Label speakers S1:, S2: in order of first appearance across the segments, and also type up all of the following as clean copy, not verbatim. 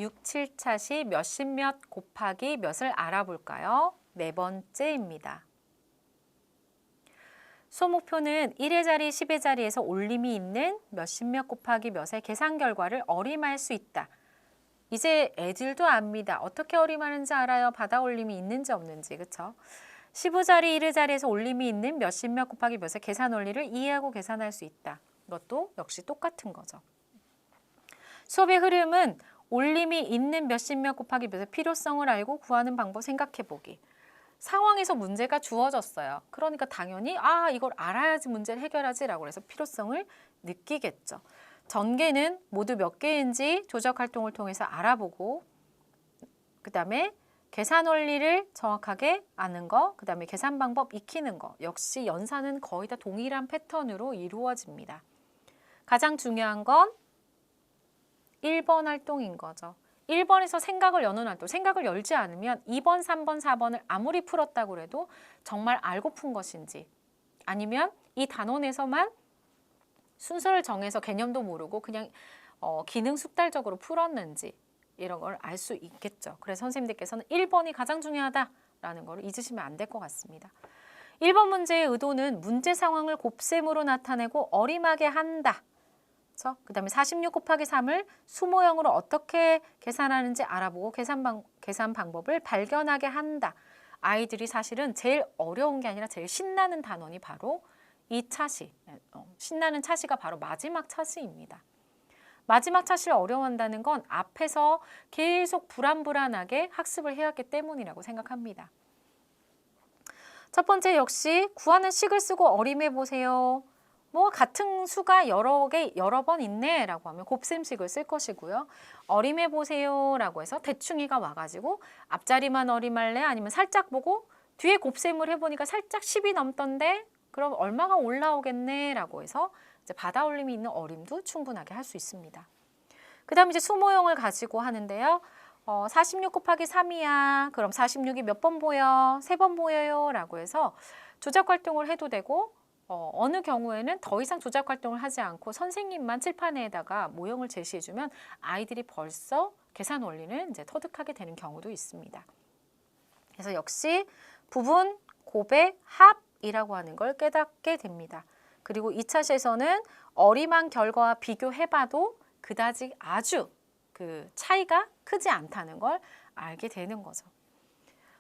S1: 6, 7차시 몇십 몇 곱하기 몇을 알아볼까요? 네 번째입니다. 소목표는 1의 자리, 10의 자리에서 올림이 있는 몇십 몇 곱하기 몇의 계산 결과를 어림할 수 있다. 이제 애들도 압니다. 어떻게 어림하는지 알아요. 바다 올림이 있는지 없는지. 그렇죠? 15 자리, 1의 자리에서 올림이 있는 몇십 몇 곱하기 몇의 계산 원리를 이해하고 계산할 수 있다. 이것도 역시 똑같은 거죠. 수업의 흐름은 올림이 있는 몇십 몇 곱하기 몇의 필요성을 알고 구하는 방법 생각해보기. 상황에서 문제가 주어졌어요. 그러니까 당연히 이걸 알아야지 문제를 해결하지라고 해서 필요성을 느끼겠죠. 전개는 모두 몇 개인지 조적 활동을 통해서 알아보고 그 다음에 계산 원리를 정확하게 아는 거, 그 다음에 계산 방법 익히는 거. 역시 연산은 거의 다 동일한 패턴으로 이루어집니다. 가장 중요한 건 1번 활동인 거죠. 1번에서 생각을 여는 활동, 생각을 열지 않으면 2번, 3번, 4번을 아무리 풀었다고 해도 정말 알고 푼 것인지 아니면 이 단원에서만 순서를 정해서 개념도 모르고 그냥 기능 숙달적으로 풀었는지 이런 걸 알 수 있겠죠. 그래서 선생님들께서는 1번이 가장 중요하다라는 걸 잊으시면 안 될 것 같습니다. 1번 문제의 의도는 문제 상황을 곱셈으로 나타내고 어림하게 한다. 그 다음에 46 곱하기 3을 수모형으로 어떻게 계산하는지 알아보고 계산 방법을 발견하게 한다. 아이들이 사실은 제일 어려운 게 아니라 제일 신나는 단원이 바로 이 차시, 신나는 차시가 바로 마지막 차시입니다. 마지막 차시를 어려워한다는 건 앞에서 계속 불안불안하게 학습을 해왔기 때문이라고 생각합니다. 첫 번째 역시 구하는 식을 쓰고 어림해 보세요. 같은 수가 여러 번 있네 라고 하면 곱셈식을 쓸 것이고요. 어림해 보세요 라고 해서 대충이가 와가지고 앞자리만 어림할래? 아니면 살짝 보고 뒤에 곱셈을 해보니까 살짝 10이 넘던데 그럼 얼마가 올라오겠네 라고 해서 이제 바다 올림이 있는 어림도 충분하게 할 수 있습니다. 그 다음 이제 수모형을 가지고 하는데요. 46 곱하기 3이야. 그럼 46이 몇 번 보여? 3번 보여요 라고 해서 조작 활동을 해도 되고 어느 경우에는 더 이상 조작 활동을 하지 않고 선생님만 칠판에다가 모형을 제시해주면 아이들이 벌써 계산 원리는 이제 터득하게 되는 경우도 있습니다. 그래서 역시 부분, 고배, 합이라고 하는 걸 깨닫게 됩니다. 그리고 2차시에서는 어림한 결과와 비교해봐도 그다지 아주 그 차이가 크지 않다는 걸 알게 되는 거죠.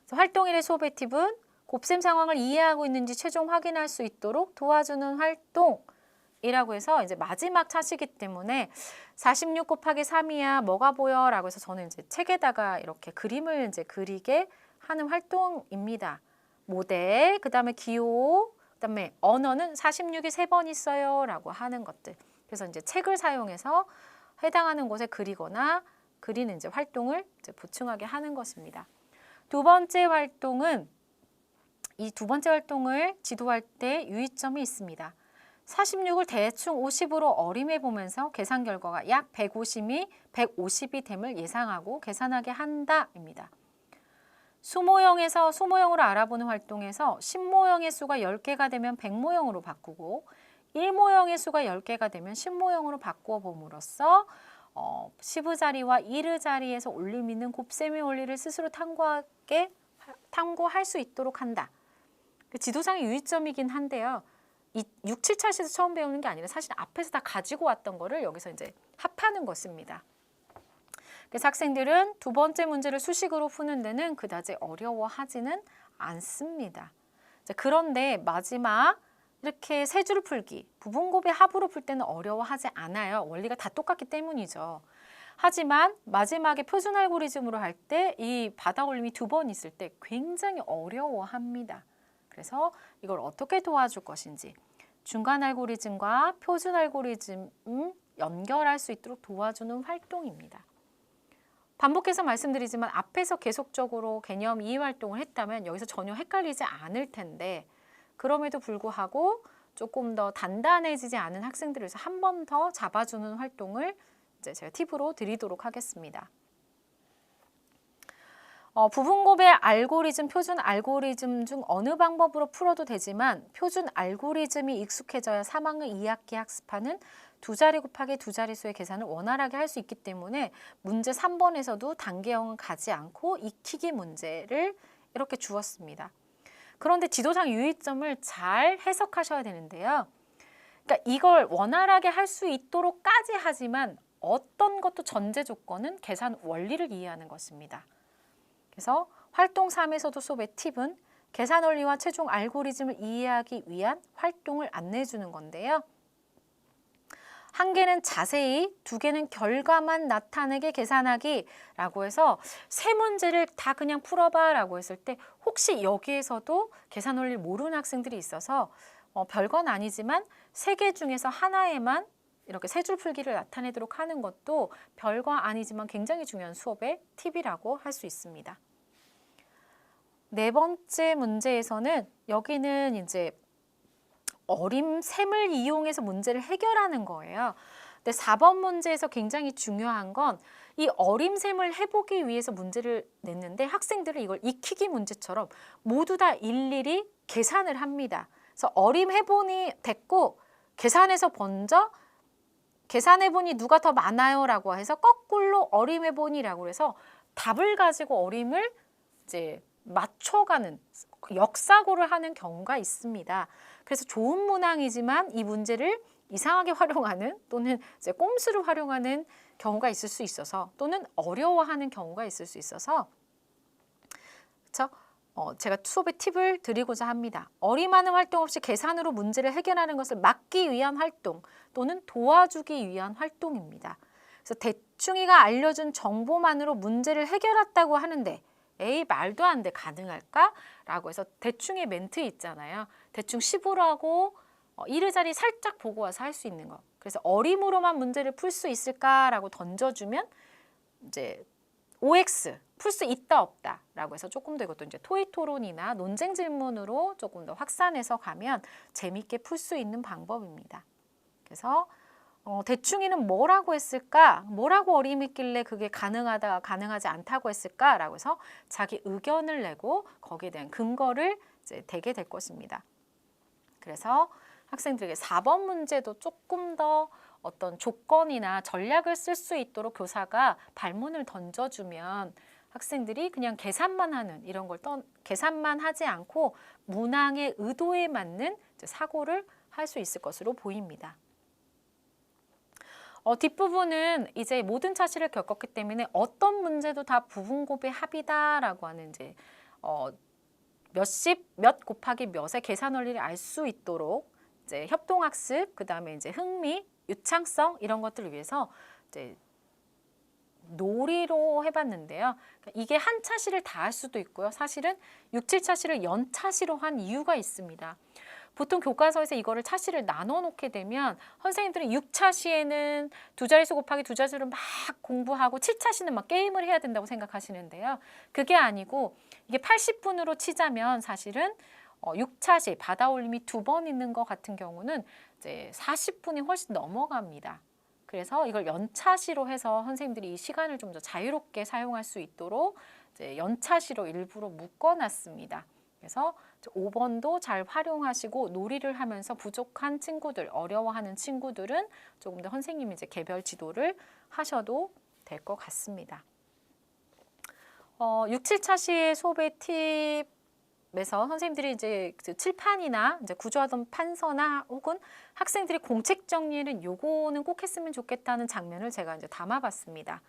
S1: 그래서 활동일의 수업의 팁은 곱셈 상황을 이해하고 있는지 최종 확인할 수 있도록 도와주는 활동이라고 해서 이제 마지막 차시기 때문에 46 곱하기 3이야 뭐가 보여? 라고 해서 저는 이제 책에다가 이렇게 그림을 이제 그리게 하는 활동입니다. 모델, 그 다음에 기호, 그 다음에 언어는 46이 3번 있어요 라고 하는 것들. 그래서 이제 책을 사용해서 해당하는 곳에 그리거나 그리는 이제 활동을 이제 보충하게 하는 것입니다. 두 번째 활동은 이 두 번째 활동을 지도할 때 유의점이 있습니다. 46을 대충 50으로 어림해 보면서 계산 결과가 약 150이 됨을 예상하고 계산하게 한다입니다. 수모형에서 수모형으로 알아보는 활동에서 10모형의 수가 10개가 되면 100모형으로 바꾸고 1모형의 수가 10개가 되면 10모형으로 바꾸어 봄으로써 10의 자리와 1의 자리에서 올림 있는 곱셈의 원리를 스스로 탐구할 수 있도록 한다. 지도상의 유의점이긴 한데요. 이 6, 7차시에서 처음 배우는 게 아니라 사실 앞에서 다 가지고 왔던 거를 여기서 이제 합하는 것입니다. 그래서 학생들은 두 번째 문제를 수식으로 푸는 데는 그다지 어려워하지는 않습니다. 그런데 마지막 이렇게 세 줄 풀기, 부분곱의 합으로 풀 때는 어려워하지 않아요. 원리가 다 똑같기 때문이죠. 하지만 마지막에 표준 알고리즘으로 할 때 이 바다 올림이 2번 있을 때 굉장히 어려워합니다. 그래서 이걸 어떻게 도와줄 것인지 중간 알고리즘과 표준 알고리즘 연결할 수 있도록 도와주는 활동입니다. 반복해서 말씀드리지만 앞에서 계속적으로 개념 이해 활동을 했다면 여기서 전혀 헷갈리지 않을 텐데 그럼에도 불구하고 조금 더 단단해지지 않은 학생들을 위해서 한 번 더 잡아주는 활동을 이제 제가 팁으로 드리도록 하겠습니다. 부분곱의 알고리즘, 표준 알고리즘 중 어느 방법으로 풀어도 되지만 표준 알고리즘이 익숙해져야 3학년 2학기 학습하는 두 자리 곱하기 두 자릿수의 계산을 원활하게 할 수 있기 때문에 문제 3번에서도 단계형은 가지 않고 익히기 문제를 이렇게 주었습니다. 그런데 지도상 유의점을 잘 해석하셔야 되는데요. 그러니까 이걸 원활하게 할 수 있도록까지 하지만 어떤 것도 전제 조건은 계산 원리를 이해하는 것입니다. 그래서 활동 3에서도 수업의 팁은 계산 원리와 최종 알고리즘을 이해하기 위한 활동을 안내해 주는 건데요. 한 개는 자세히, 두 개는 결과만 나타내게 계산하기라고 해서 세 문제를 다 그냥 풀어봐 라고 했을 때 혹시 여기에서도 계산 원리를 모르는 학생들이 있어서 별건 아니지만 세 개 중에서 하나에만 이렇게 세 줄 풀기를 나타내도록 하는 것도 별거 아니지만 굉장히 중요한 수업의 팁이라고 할 수 있습니다. 네 번째 문제에서는 여기는 이제 어림셈을 이용해서 문제를 해결하는 거예요. 근데 4번 문제에서 굉장히 중요한 건 이 어림셈을 해보기 위해서 문제를 냈는데 학생들은 이걸 익히기 문제처럼 모두 다 일일이 계산을 합니다. 그래서 어림해보니 됐고 계산해서 먼저 계산해보니 누가 더 많아요 라고 해서 거꾸로 어림해보니라고 해서 답을 가지고 어림을 이제 맞춰가는 역사고를 하는 경우가 있습니다. 그래서 좋은 문항이지만 이 문제를 이상하게 활용하는 또는 이제 꼼수를 활용하는 경우가 있을 수 있어서 또는 어려워하는 경우가 있을 수 있어서 그렇죠? 제가 수업의 팁을 드리고자 합니다. 어림하는 활동 없이 계산으로 문제를 해결하는 것을 막기 위한 활동 또는 도와주기 위한 활동입니다. 그래서 대충이가 알려준 정보만으로 문제를 해결했다고 하는데 에이 말도 안 돼 가능할까? 라고 해서 대충의 멘트 있잖아요. 대충 15라고 1의 자리 살짝 보고 와서 할 수 있는 거. 그래서 어림으로만 문제를 풀 수 있을까라고 던져주면 이제 OX 풀 수 있다 없다 라고 해서 조금 더 이것도 이제 토익 토론이나 논쟁 질문으로 조금 더 확산해서 가면 재밌게 풀 수 있는 방법입니다. 그래서 대충이는 뭐라고 했을까? 뭐라고 어림했길래 그게 가능하다, 가능하지 않다고 했을까? 라고 해서 자기 의견을 내고 거기에 대한 근거를 이제 대게 될 것입니다. 그래서 학생들에게 4번 문제도 조금 더 어떤 조건이나 전략을 쓸 수 있도록 교사가 발문을 던져주면 학생들이 그냥 계산만 하는 이런 걸 계산만 하지 않고 문항의 의도에 맞는 사고를 할 수 있을 것으로 보입니다. 뒷부분은 이제 모든 차시를 겪었기 때문에 어떤 문제도 다 부분곱의 합이다라고 하는 이제 몇십, 몇 곱하기 몇의 계산 원리를 알 수 있도록 이제 협동학습, 그다음에 이제 흥미, 유창성 이런 것들을 위해서 이제 놀이로 해봤는데요. 이게 한 차시를 다 할 수도 있고요. 사실은 6, 7차시를 연차시로 한 이유가 있습니다. 보통 교과서에서 이거를 차시를 나눠 놓게 되면 선생님들은 6차시에는 두 자릿수 곱하기 두 자릿수를 막 공부하고 7차시는 막 게임을 해야 된다고 생각하시는데요. 그게 아니고 이게 80분으로 치자면 사실은 6차시 받아올림이 2번 있는 것 같은 경우는 이제 40분이 훨씬 넘어갑니다. 그래서 이걸 연차시로 해서 선생님들이 이 시간을 좀 더 자유롭게 사용할 수 있도록 이제 연차시로 일부러 묶어놨습니다. 그래서 5번도 잘 활용하시고 놀이를 하면서 부족한 친구들, 어려워하는 친구들은 조금 더 선생님이 이제 개별 지도를 하셔도 될 것 같습니다. 6, 7차시의 수업의 팁에서 선생님들이 이제 칠판이나 이제 구조하던 판서나 혹은 학생들이 공책 정리는 요거는 꼭 했으면 좋겠다는 장면을 제가 이제 담아봤습니다.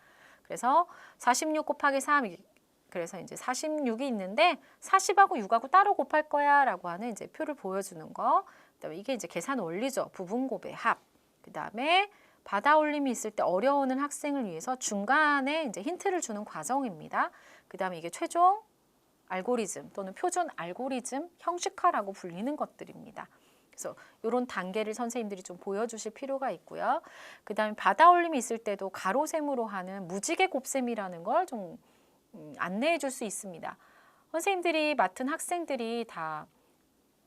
S1: 그래서 46 곱하기 3 그래서 이제 46이 있는데 40하고 6하고 따로 곱할 거야 라고 하는 이제 표를 보여주는 거. 그다음에 이게 이제 계산 원리죠. 부분곱의 합. 그다음에 받아올림이 있을 때 어려워하는 학생을 위해서 중간에 이제 힌트를 주는 과정입니다. 그다음에 이게 최종 알고리즘 또는 표준 알고리즘 형식화라고 불리는 것들입니다. 그래서 이런 단계를 선생님들이 좀 보여주실 필요가 있고요. 그다음에 받아올림이 있을 때도 가로셈으로 하는 무지개 곱셈이라는 걸 좀 안내해 줄 수 있습니다. 선생님들이 맡은 학생들이 다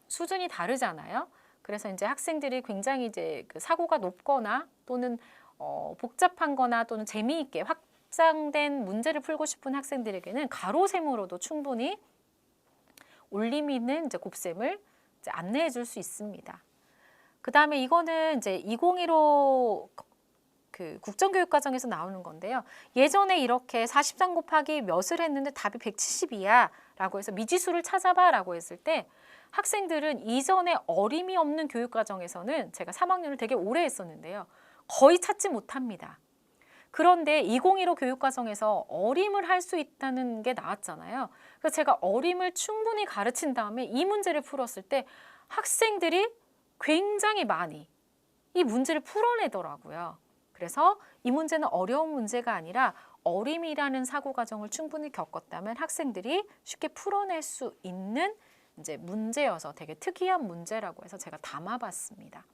S1: 수준이 다르잖아요. 그래서 이제 학생들이 굉장히 이제 그 사고가 높거나 또는 복잡한 거나 또는 재미있게 확장된 문제를 풀고 싶은 학생들에게는 가로셈으로도 충분히 올림이 있는 이제 곱셈을 이제 안내해 줄 수 있습니다. 그다음에 이거는 이제 2015 그 국정교육과정에서 나오는 건데요. 예전에 이렇게 43 곱하기 몇을 했는데 답이 170이야 라고 해서 미지수를 찾아봐 라고 했을 때 학생들은 이전에 어림이 없는 교육과정에서는 제가 3학년을 되게 오래 했었는데요. 거의 찾지 못합니다. 그런데 2015 교육과정에서 어림을 할 수 있다는 게 나왔잖아요. 그래서 제가 어림을 충분히 가르친 다음에 이 문제를 풀었을 때 학생들이 굉장히 많이 이 문제를 풀어내더라고요. 그래서 이 문제는 어려운 문제가 아니라 어림이라는 사고 과정을 충분히 겪었다면 학생들이 쉽게 풀어낼 수 있는 이제 문제여서 되게 특이한 문제라고 해서 제가 담아봤습니다.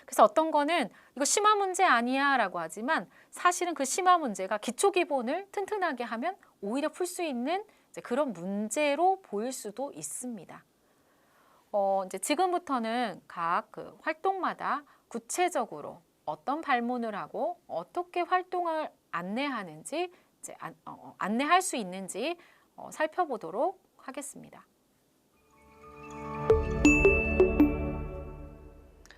S1: 그래서 어떤 거는 이거 심화 문제 아니야 라고 하지만 사실은 그 심화 문제가 기초 기본을 튼튼하게 하면 오히려 풀 수 있는 이제 그런 문제로 보일 수도 있습니다. 이제 지금부터는 각 그 활동마다 구체적으로 어떤 발문을 하고 어떻게 활동을 안내하는지 이제 안내할 수 있는지 살펴보도록 하겠습니다.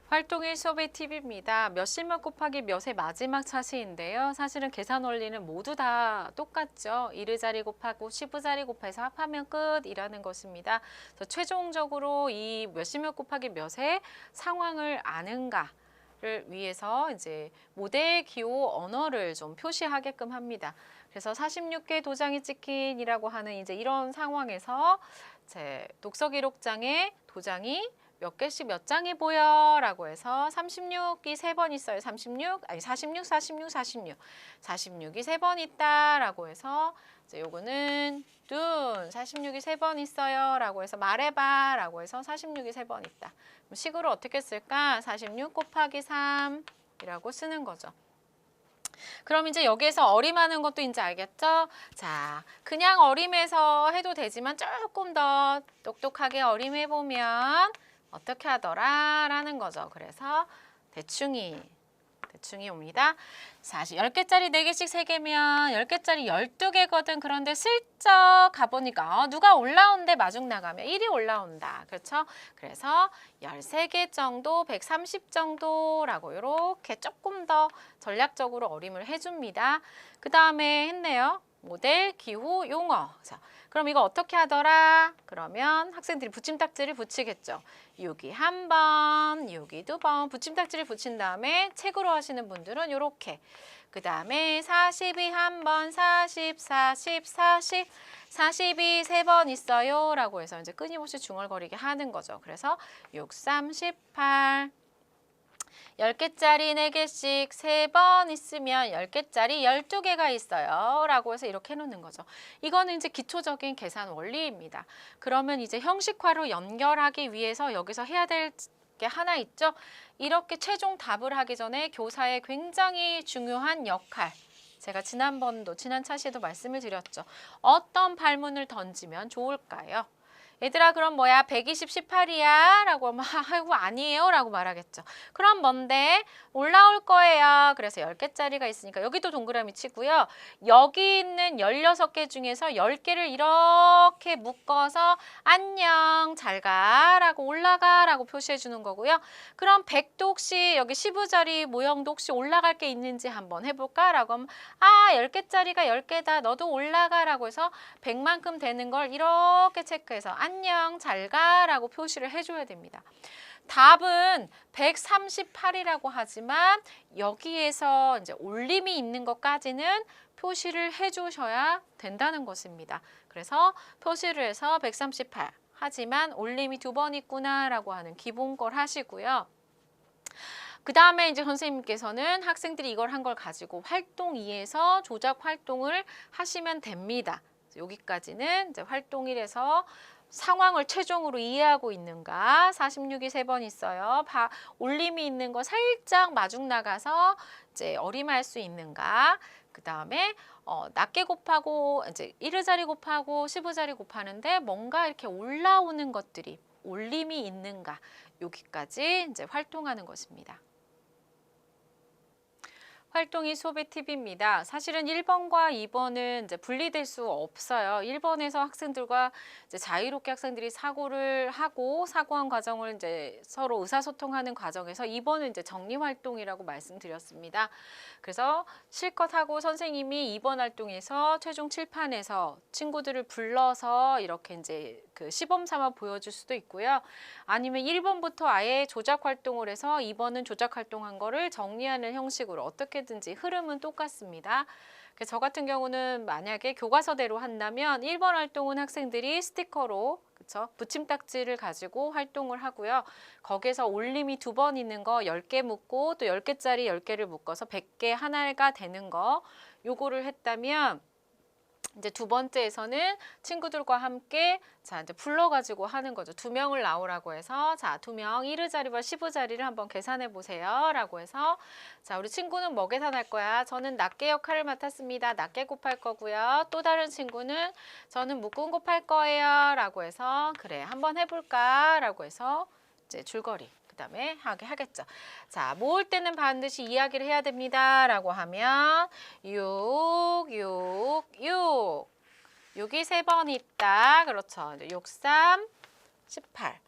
S1: 활동일 수업의 팁입니다. 몇십몇 곱하기 몇의 마지막 차시인데요. 사실은 계산 원리는 모두 다 똑같죠. 1의자리 곱하고 10의자리 곱해서 합하면 끝이라는 것입니다. 그래서 최종적으로 이 몇십몇 곱하기 몇의 상황을 아는가를 위해서 이제 모델 기호 언어를 좀 표시하게끔 합니다. 그래서 46개 도장이 찍힌이라고 하는 이제 이런 상황에서 제 독서 기록장에 도장이 몇 개씩 몇 장이 보여 라고 해서 36이 3번 있어요. 46이 3번 있다 라고 해서 이제 요거는 둔 46이 3번 있어요 라고 해서 말해봐 라고 해서 46이 3번 있다. 그럼 식으로 어떻게 쓸까? 46 곱하기 3 이라고 쓰는 거죠. 그럼 이제 여기에서 어림하는 것도 이제 알겠죠? 자, 그냥 어림해서 해도 되지만 조금 더 똑똑하게 어림해보면 어떻게 하더라? 라는 거죠. 그래서 대충이 옵니다. 사실 10개짜리 4개씩 3개면 10개짜리 12개거든. 그런데 슬쩍 가보니까 누가 올라온대 마중 나가면 1이 올라온다. 그렇죠? 그래서 13개 정도, 130 정도라고 이렇게 조금 더 전략적으로 어림을 해줍니다. 그 다음에 했네요. 모델, 기후, 용어. 자, 그럼 이거 어떻게 하더라? 그러면 학생들이 붙임딱지를 붙이겠죠. 여기 한 번, 여기 2번 붙임딱지를 붙인 다음에 책으로 하시는 분들은 이렇게. 그 다음에 42 한 번, 40, 42 3번 있어요 라고 해서 이제 끊임없이 중얼거리게 하는 거죠. 그래서 6, 3, 18 10개짜리 4개씩 3번 있으면 10개짜리 12개가 있어요 라고 해서 이렇게 해놓는 거죠. 이거는 이제 기초적인 계산 원리입니다. 그러면 이제 형식화로 연결하기 위해서 여기서 해야 될 게 하나 있죠. 이렇게 최종 답을 하기 전에 교사의 굉장히 중요한 역할. 제가 지난 차시에도 말씀을 드렸죠. 어떤 발문을 던지면 좋을까요? 얘들아 그럼 뭐야 120, 18이야? 라고 하면 아이고 아니에요 라고 말하겠죠. 그럼 뭔데? 올라올 거예요. 그래서 10개짜리가 있으니까 여기도 동그라미 치고요. 여기 있는 16개 중에서 10개를 이렇게 묶어서 안녕 잘 가 라고 올라가 라고 표시해 주는 거고요. 그럼 100도 혹시 여기 15자리 모형도 혹시 올라갈 게 있는지 한번 해볼까? 라고 하면 10개짜리가 10개다 너도 올라가 라고 해서 100만큼 되는 걸 이렇게 체크해서 안녕 잘 가 라고 표시를 해줘야 됩니다. 답은 138이라고 하지만 여기에서 이제 올림이 있는 것까지는 표시를 해주셔야 된다는 것입니다. 그래서 표시를 해서 138 하지만 올림이 2번 있구나 라고 하는 기본 걸 하시고요. 그 다음에 이제 선생님께서는 학생들이 이걸 한 걸 가지고 활동 2에서 조작 활동을 하시면 됩니다. 여기까지는 이제 활동 1에서 상황을 최종으로 이해하고 있는가, 46이 3번 있어요. 올림이 있는 거 살짝 마중 나가서 이제 어림할 수 있는가. 그 다음에 낮게 곱하고 이제 1의자리 곱하고 15자리 곱하는데 뭔가 이렇게 올라오는 것들이 올림이 있는가. 여기까지 이제 활동하는 것입니다. 활동이 수업의 팁입니다. 사실은 1번과 2번은 이제 분리될 수 없어요. 1번에서 학생들과 이제 자유롭게 학생들이 사고를 하고 사고한 과정을 이제 서로 의사소통하는 과정에서 2번은 이제 정리 활동이라고 말씀드렸습니다. 그래서 실컷 하고 선생님이 2번 활동에서 최종 칠판에서 친구들을 불러서 이렇게 이제 그 시범 삼아 보여줄 수도 있고요. 아니면 1번부터 아예 조작 활동을 해서 2번은 조작 활동한 거를 정리하는 형식으로 어떻게든지 흐름은 똑같습니다. 그래서 저 같은 경우는 만약에 교과서대로 한다면 1번 활동은 학생들이 스티커로 그쵸? 붙임딱지를 가지고 활동을 하고요. 거기에서 올림이 2번 있는 거 10개 묶고 또 10개짜리 10개를 묶어서 100개 하나가 되는 거 요거를 했다면 이제 두 번째에서는 친구들과 함께 자 이제 불러가지고 하는 거죠. 2명을 나오라고 해서 자 2명 1의자리와 10의자리를 한번 계산해 보세요 라고 해서 자 우리 친구는 뭐 계산할 거야? 저는 낱개 역할을 맡았습니다. 낱개 곱할 거고요. 또 다른 친구는 저는 묶음 곱할 거예요 라고 해서 그래 한번 해볼까 라고 해서 이제 줄거리 그다음에 하겠죠. 자, 모을 때는 반드시 이야기를 해야 됩니다. 라고 하면 6, 6, 6. 6이 3번 있다. 그렇죠. 6, 3, 18.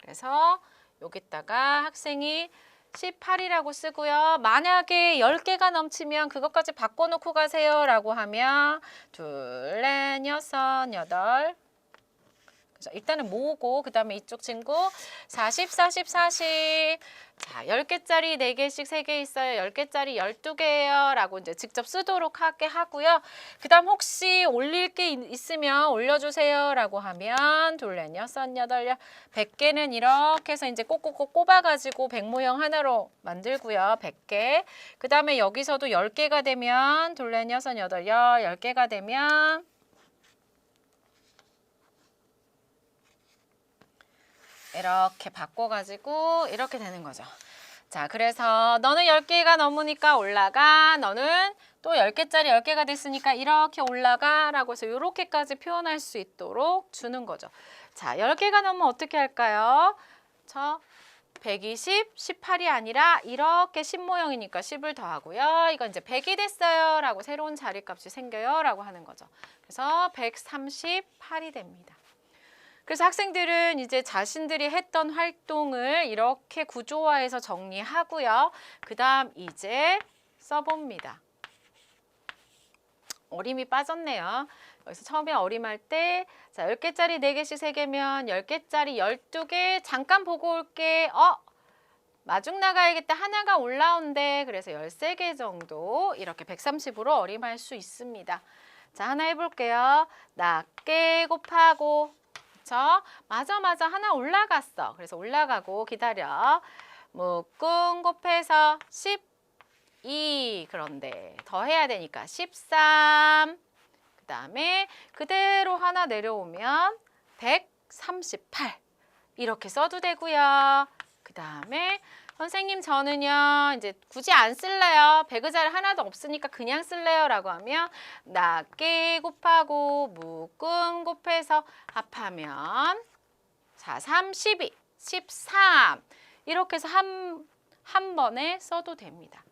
S1: 그래서 여기다가 학생이 18이라고 쓰고요. 만약에 10개가 넘치면 그것까지 바꿔놓고 가세요. 라고 하면 둘, 넷, 여섯, 여덟. 일단은 모으고 그 다음에 이쪽 친구 40, 40, 40. 자, 10개짜리 4개씩 3개 있어요. 10개짜리 12개예요. 라고 이제 직접 쓰도록 하게 하고요. 그 다음 혹시 올릴 게 있으면 올려주세요. 라고 하면 둘, 넷, 여섯, 여덟, 100개는 이렇게 해서 이제 꼭꼭꼭 꼽아가지고 100 모형 하나로 만들고요. 100개. 그 다음에 여기서도 10개가 되면 둘, 넷, 여섯, 여덟, 10개가 되면 이렇게 바꿔가지고 이렇게 되는 거죠. 자, 그래서 너는 10개가 넘으니까 올라가. 너는 또 10개짜리 10개가 됐으니까 이렇게 올라가 라고 해서 이렇게까지 표현할 수 있도록 주는 거죠. 자, 10개가 넘으면 어떻게 할까요? 120, 18이 아니라 이렇게 10 모형이니까 10을 더하고요. 이건 이제 100이 됐어요 라고 새로운 자리값이 생겨요 라고 하는 거죠. 그래서 138이 됩니다. 그래서 학생들은 이제 자신들이 했던 활동을 이렇게 구조화해서 정리하고요. 그 다음 이제 써봅니다. 어림이 빠졌네요. 여기서 처음에 어림할 때 자 10개짜리 4개씩 3개면 10개짜리 12개 잠깐 보고 올게. 마중 나가야겠다. 하나가 올라온대. 그래서 13개 정도 이렇게 130으로 어림할 수 있습니다. 자, 하나 해볼게요. 낱개 곱하고 맞아 하나 올라갔어. 그래서 올라가고 기다려. 묶음 곱해서 12 그런데 더 해야 되니까 13 그 다음에 그대로 하나 내려오면 138 이렇게 써도 되고요. 그 다음에 선생님 저는요 이제 굳이 안 쓸래요. 100의자리 하나도 없으니까 그냥 쓸래요 라고 하면 낱개 곱하고 묶음 곱해서 합하면 자 32, 13 이렇게 해서 한 번에 써도 됩니다.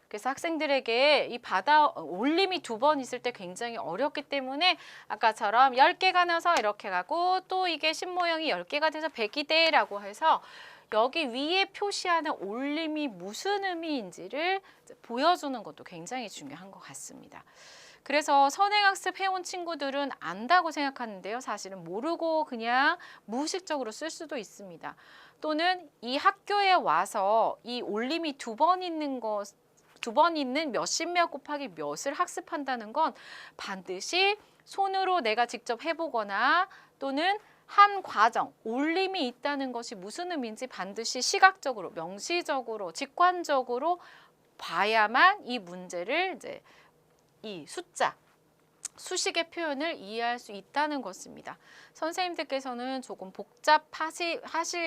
S1: 그래서 학생들에게 이 올림이 2번 있을 때 굉장히 어렵기 때문에 아까처럼 10개가 나서 이렇게 가고 또 이게 10모형이 10개가 돼서 100이 돼 라고 해서 여기 위에 표시하는 올림이 무슨 의미인지를 보여주는 것도 굉장히 중요한 것 같습니다. 그래서 선행학습 해온 친구들은 안다고 생각하는데요. 사실은 모르고 그냥 무의식적으로 쓸 수도 있습니다. 또는 이 학교에 와서 이 올림이 2번 있는 것 2번 있는 몇십 몇 곱하기 몇을 학습한다는 건 반드시 손으로 내가 직접 해보거나 또는 한 과정, 올림이 있다는 것이 무슨 의미인지 반드시 시각적으로, 명시적으로, 직관적으로 봐야만 이 문제를 이제 이 숫자, 수식의 표현을 이해할 수 있다는 것입니다. 선생님들께서는 조금 복잡하시더라도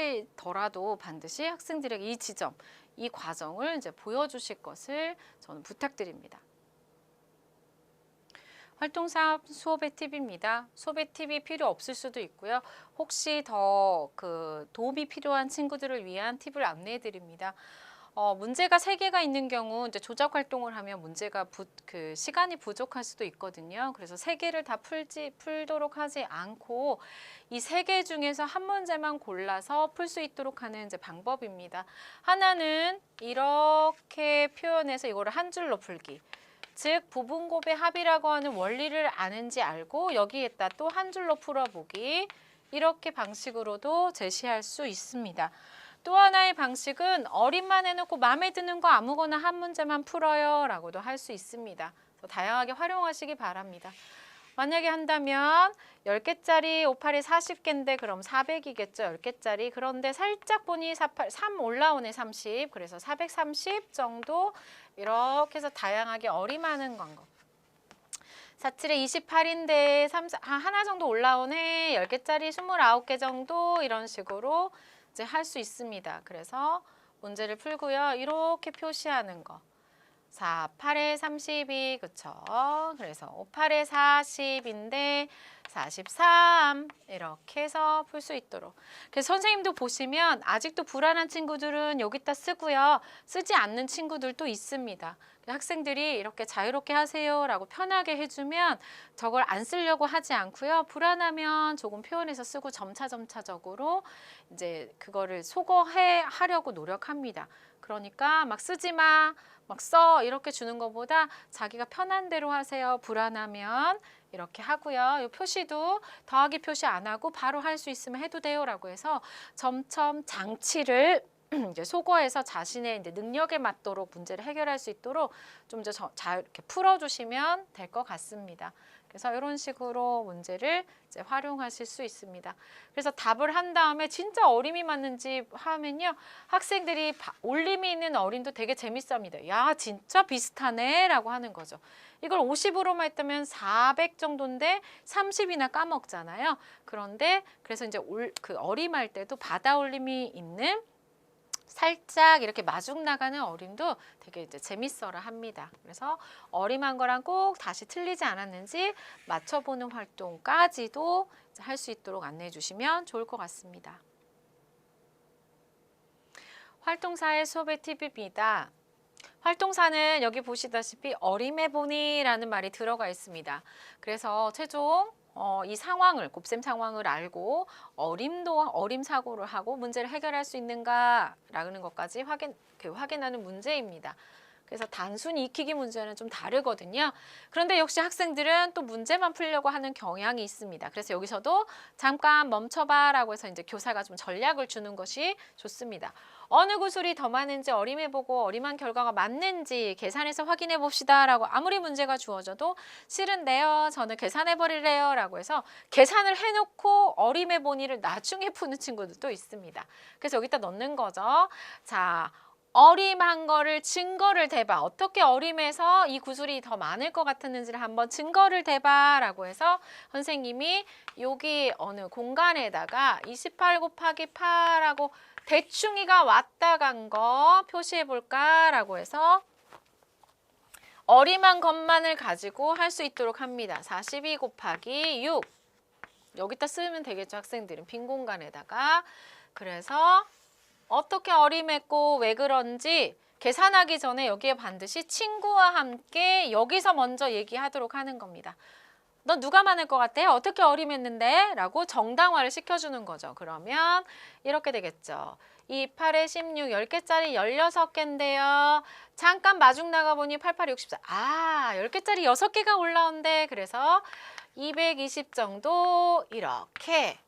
S1: 반드시 학생들에게 이 지점, 이 과정을 이제 보여주실 것을 저는 부탁드립니다. 활동사업 수업의 팁입니다. 수업의 팁이 필요 없을 수도 있고요. 혹시 더 도움이 필요한 친구들을 위한 팁을 안내해 드립니다. 문제가 3개가 있는 경우 이제 조작 활동을 하면 문제가 시간이 부족할 수도 있거든요. 그래서 3개를 다 풀도록 하지 않고 이 3개 중에서 한 문제만 골라서 풀 수 있도록 하는 이제 방법입니다. 하나는 이렇게 표현해서 이거를 한 줄로 풀기. 즉 부분곱의 합이라고 하는 원리를 아는지 알고 여기에다 또 한 줄로 풀어보기. 이렇게 방식으로도 제시할 수 있습니다. 또 하나의 방식은 어림만 해놓고 마음에 드는 거 아무거나 한 문제만 풀어요 라고도 할 수 있습니다. 다양하게 활용하시기 바랍니다. 만약에 한다면 10개짜리 5, 8이 40개인데 그럼 400이겠죠. 10개짜리. 그런데 살짝 보니 3 올라오네 30. 그래서 430 정도 이렇게 해서 다양하게 어림하는 방법. 4, 7에 28인데 하나 정도 올라오네. 10개짜리 29개 정도 이런 식으로 이제 할 수 있습니다. 그래서 문제를 풀고요. 이렇게 표시하는 거. 4, 8에 32, 그쵸? 그래서 5, 8에 40인데 43 이렇게 해서 풀 수 있도록. 그래서 선생님도 보시면 아직도 불안한 친구들은 여기다 쓰고요. 쓰지 않는 친구들도 있습니다. 학생들이 이렇게 자유롭게 하세요 라고 편하게 해주면 저걸 안 쓰려고 하지 않고요. 불안하면 조금 표현해서 쓰고 점차적으로 이제 그거를 소거하려고 노력합니다. 그러니까 막 쓰지 마, 막 써 이렇게 주는 것보다 자기가 편한 대로 하세요. 불안하면 이렇게 하고요. 이 표시도 더하기 표시 안 하고 바로 할 수 있으면 해도 돼요 라고 해서 점점 장치를 이제 소거해서 자신의 이제 능력에 맞도록 문제를 해결할 수 있도록 좀 더 잘 이렇게 풀어주시면 될 것 같습니다. 그래서 이런 식으로 문제를 이제 활용하실 수 있습니다. 그래서 답을 한 다음에 진짜 어림이 맞는지 하면요. 학생들이 올림이 있는 어림도 되게 재밌어합니다. 야, 진짜 비슷하네 라고 하는 거죠. 이걸 50으로만 했다면 400 정도인데 30이나 까먹잖아요. 그런데 그래서 이제 그 어림할 때도 바다 올림이 있는 살짝 이렇게 마중 나가는 어림도 되게 이제 재밌어라 합니다. 그래서 어림한 거랑 꼭 다시 틀리지 않았는지 맞춰보는 활동까지도 할 수 있도록 안내해 주시면 좋을 것 같습니다. 활동사의 수업의 팁입니다. 활동사는 여기 보시다시피 어림해보니라는 말이 들어가 있습니다. 그래서 최종 이 상황을, 곱셈 상황을 알고 어림 사고를 하고 문제를 해결할 수 있는가라는 것까지 확인하는 문제입니다. 그래서 단순히 익히기 문제는 좀 다르거든요. 그런데 역시 학생들은 또 문제만 풀려고 하는 경향이 있습니다. 그래서 여기서도 잠깐 멈춰봐 라고 해서 이제 교사가 좀 전략을 주는 것이 좋습니다. 어느 구술이 더 많은지 어림해보고 어림한 결과가 맞는지 계산해서 확인해 봅시다 라고 아무리 문제가 주어져도 싫은데요. 저는 계산해버리래요 라고 해서 계산을 해놓고 어림해보니를 나중에 푸는 친구들도 있습니다. 그래서 여기다 넣는 거죠. 자, 어림한 거를 증거를 대봐. 어떻게 어림해서 이 구술이 더 많을 것 같았는지를 한번 증거를 대봐 라고 해서 선생님이 여기 어느 공간에다가 28 곱하기 8하고 대충이가 왔다 간 거 표시해 볼까 라고 해서 어림한 것만을 가지고 할 수 있도록 합니다. 42 곱하기 6 여기다 쓰면 되겠죠. 학생들은 빈 공간에다가. 그래서 어떻게 어림했고 왜 그런지 계산하기 전에 여기에 반드시 친구와 함께 여기서 먼저 얘기하도록 하는 겁니다. 너 누가 많을 것 같아? 어떻게 어림했는데? 라고 정당화를 시켜주는 거죠. 그러면 이렇게 되겠죠. 2, 8에 16, 10개짜리 16개인데요. 잠깐 마중 나가보니 88, 64. 아, 10개짜리 6개가 올라온대. 그래서 220 정도 이렇게.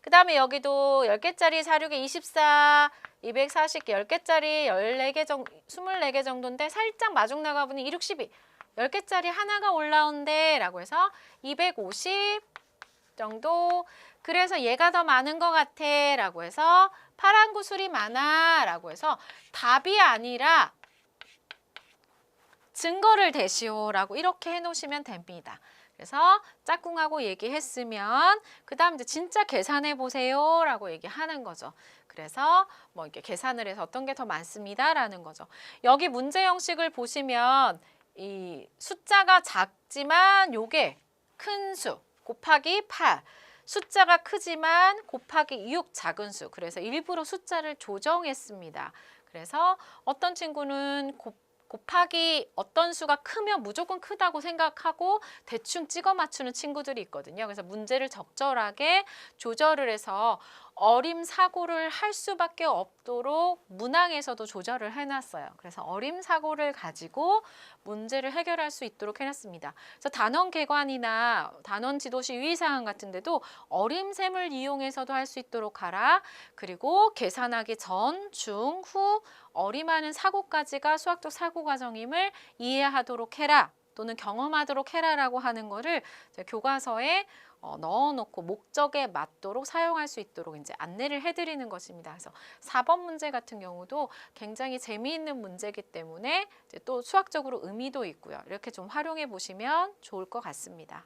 S1: 그 다음에 여기도 10개짜리 4, 6에 24, 240개, 10개짜리 14개 정도, 24개 정도인데 살짝 마중 나가보니 2, 6, 12. 10개짜리 하나가 올라온대 라고 해서 250 정도. 그래서 얘가 더 많은 것 같아 라고 해서 파란 구슬이 많아 라고 해서 답이 아니라 증거를 대시오 라고 이렇게 해놓으시면 됩니다. 그래서 짝꿍하고 얘기했으면 그 다음 이제 진짜 계산해 보세요 라고 얘기하는 거죠. 그래서 뭐 이렇게 계산을 해서 어떤 게 더 많습니다 라는 거죠. 여기 문제 형식을 보시면 이 숫자가 작지만 요게 큰 수 곱하기 8 숫자가 크지만 곱하기 6 작은 수. 그래서 일부러 숫자를 조정했습니다. 그래서 어떤 친구는 곱하기 어떤 수가 크면 무조건 크다고 생각하고 대충 찍어 맞추는 친구들이 있거든요. 그래서 문제를 적절하게 조절을 해서 어림 사고를 할 수밖에 없도록 문항에서도 조절을 해놨어요. 그래서 어림 사고를 가지고 문제를 해결할 수 있도록 해놨습니다. 그래서 단원 개관이나 단원 지도시 유의사항 같은 데도 어림셈을 이용해서도 할 수 있도록 하라. 그리고 계산하기 전, 중, 후 어림하는 사고까지가 수학적 사고 과정임을 이해하도록 해라. 또는 경험하도록 해라라고 하는 거를 교과서에 넣어놓고 목적에 맞도록 사용할 수 있도록 이제 안내를 해드리는 것입니다. 그래서 4번 문제 같은 경우도 굉장히 재미있는 문제이기 때문에 이제 또 수학적으로 의미도 있고요. 이렇게 좀 활용해 보시면 좋을 것 같습니다.